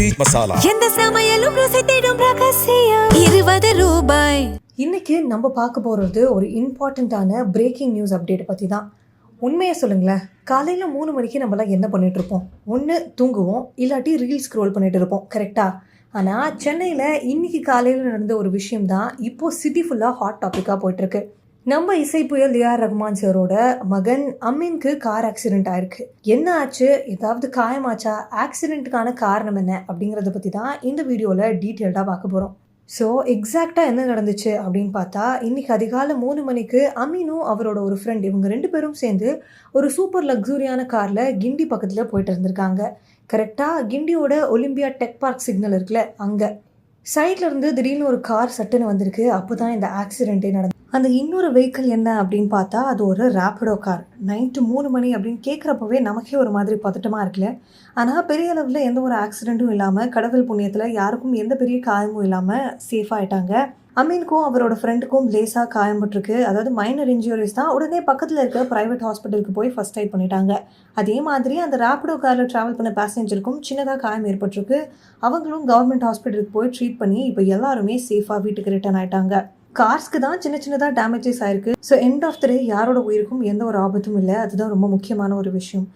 மிர்ச்சி மசாலா. எந்த சமையலும் ருசி தேடும் ரகசியம் 20 ரூபாய். இன்னைக்கு நம்ம பார்க்க போகிறது ஒரு இம்பார்ட்டண்ட்டான பிரேக்கிங் நியூஸ் அப்டேட் பற்றி தான். உண்மையை சொல்லுங்களேன், காலையில் 3 மணிக்கு நம்மளாம் என்ன பண்ணிகிட்ருப்போம்? ஒன்று தூங்குவோம், இல்லாட்டி ரீல்ஸ் ஸ்க்ரோல் பண்ணிகிட்டு இருப்போம், கரெக்டாக? ஆனால் சென்னையில் இன்னைக்கு காலையில் நடந்த ஒரு விஷயம் தான் இப்போது சிட்டி ஃபுல்லாக ஹாட் டாப்பிக்காக போயிட்டுருக்கு. நம்ம இசை புயல் ஏஆர் ரஹ்மான் சாரோட மகன் அமீனுக்கு கார் ஆக்சிடென்ட் ஆயிருக்கு. என்ன ஆச்சு, ஏதாவது காயமாச்சா, ஆக்சிடென்ட்டுக்கான காரணம் என்ன அப்படிங்கிறத பற்றி தான் இந்த வீடியோவில் டீட்டெயில்டாக பார்க்க போகிறோம். ஸோ எக்ஸாக்டாக என்ன நடந்துச்சு அப்படின்னு பார்த்தா, இன்றைக்கி அதிகாலை 3 மணிக்கு அமீனும் அவரோட ஒரு ஃப்ரெண்ட், இவங்க 2 பேரும் சேர்ந்து ஒரு சூப்பர் லக்ஸூரியான காரில் கிண்டி பக்கத்தில் போயிட்டு இருந்திருக்காங்க. கரெக்டாக கிண்டியோட ஒலிம்பியா டெக் பார்க் சிக்னல் இருக்குல்ல, அங்கே சைட்ல இருந்து திடீர்னு ஒரு கார் சட்டுன்னு வந்திருக்கு. அப்போ தான் இந்த ஆக்சிடென்ட்டே நடந்து. அந்த இன்னொரு வெஹிக்கிள் என்ன அப்படின்னு பார்த்தா, அது ஒரு ரேப்பிடோ கார். நைட்டு 3 மணி அப்படின்னு கேட்குறப்பவே நமக்கே ஒரு மாதிரி பதட்டமாக இருக்குல்ல. ஆனால் பெரிய அளவில் எந்த ஒரு ஆக்சிடென்ட்டும் இல்லாமல், கடவுள் புண்ணியத்தில் யாருக்கும் எந்த பெரிய காயமும் இல்லாமல் சேஃபாக ஆயிட்டாங்க. அமீனுக்கும் அவரோட ஃப்ரெண்டுக்கும் லேசாக காயம்பட்டுருக்கு, அதாவது மைனர் இன்ஜுரிஸ் தான். உடனே பக்கத்தில் இருக்க ப்ரைவேட் ஹாஸ்பிட்டலுக்கு போய் ஃபர்ஸ்ட் எய்ட் பண்ணிட்டாங்க. அதே மாதிரி அந்த ரேப்பிடோ காரில் ட்ராவல் பண்ண பேசஞ்சருக்கும் சின்னதாக காயம் ஏற்பட்டிருக்கு. அவங்களும் கவர்மெண்ட் ஹாஸ்பிட்டலுக்கு போய் ட்ரீட் பண்ணி இப்போ எல்லாருமே சேஃபாக வீட்டுக்கு ரிட்டர்ன் ஆயிட்டாங்க. கார்ஸ்க்கு தான் சின்னதாக டேமேஜஸ் ஆயிருக்கு. ஸோ எண்ட் ஆஃப் த டே யாரோட உயிருக்கும் எந்த ஒரு ஆபத்தும் இல்லை. அதுதான் ரொம்ப முக்கியமான ஒரு விஷயம்.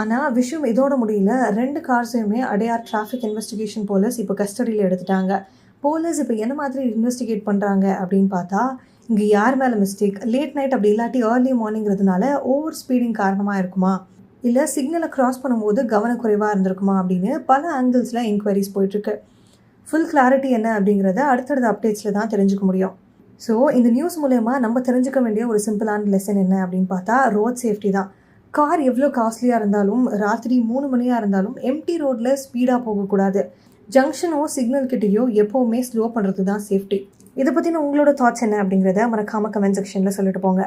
ஆனால் விஷயம் இதோட முடியல. 2 கார்ஸையுமே அடையார் டிராஃபிக் இன்வெஸ்டிகேஷன் போலீஸ் இப்போ கஸ்டடியில் எடுத்துட்டாங்க. போலீஸ் இப்போ என்ன மாதிரி இன்வெஸ்டிகேட் பண்ணுறாங்க அப்படின்னு பார்த்தா, இங்கே யார் மேலே மிஸ்டேக், லேட் நைட் அப்படி இல்லாட்டி ஏர்லி மார்னிங்கிறதுனால ஓவர் ஸ்பீடிங் காரணமாக இருக்குமா, இல்லை சிக்னலை க்ராஸ் பண்ணும்போது கவனக்குறைவாக இருந்திருக்குமா அப்படின்னு பல ஆங்கிள்ஸில் என்கொயரிஸ் போயிட்டுருக்கு. ஃபுல் கிளாரிட்டி என்ன அப்படிங்கிறத அடுத்தடுத்த அப்டேட்ஸில் தான் தெரிஞ்சுக்க முடியும். ஸோ இந்த நியூஸ் மூலமா நம்ம தெரிஞ்சுக்க வேண்டிய ஒரு சிம்பிளான லெசன் என்ன அப்படின்னு பார்த்தா, ரோட் சேஃப்டி தான். கார் எவ்வளோ காஸ்ட்லியாக இருந்தாலும், ராத்திரி 3 மணியாக இருந்தாலும் எம்டி ரோட்டில் ஸ்பீடாக போகக்கூடாது. ஜங்ஷனோ சிக்னல் கிட்டேயோ எப்போவுமே ஸ்லோ பண்ணுறது தான் சேஃப்டி. இதை பற்றின உங்களோட தாட்ஸ் என்ன அப்படிங்கிறத மறக்காமல் கமெண்ட் செக்ஷனில் சொல்லிட்டு போங்க.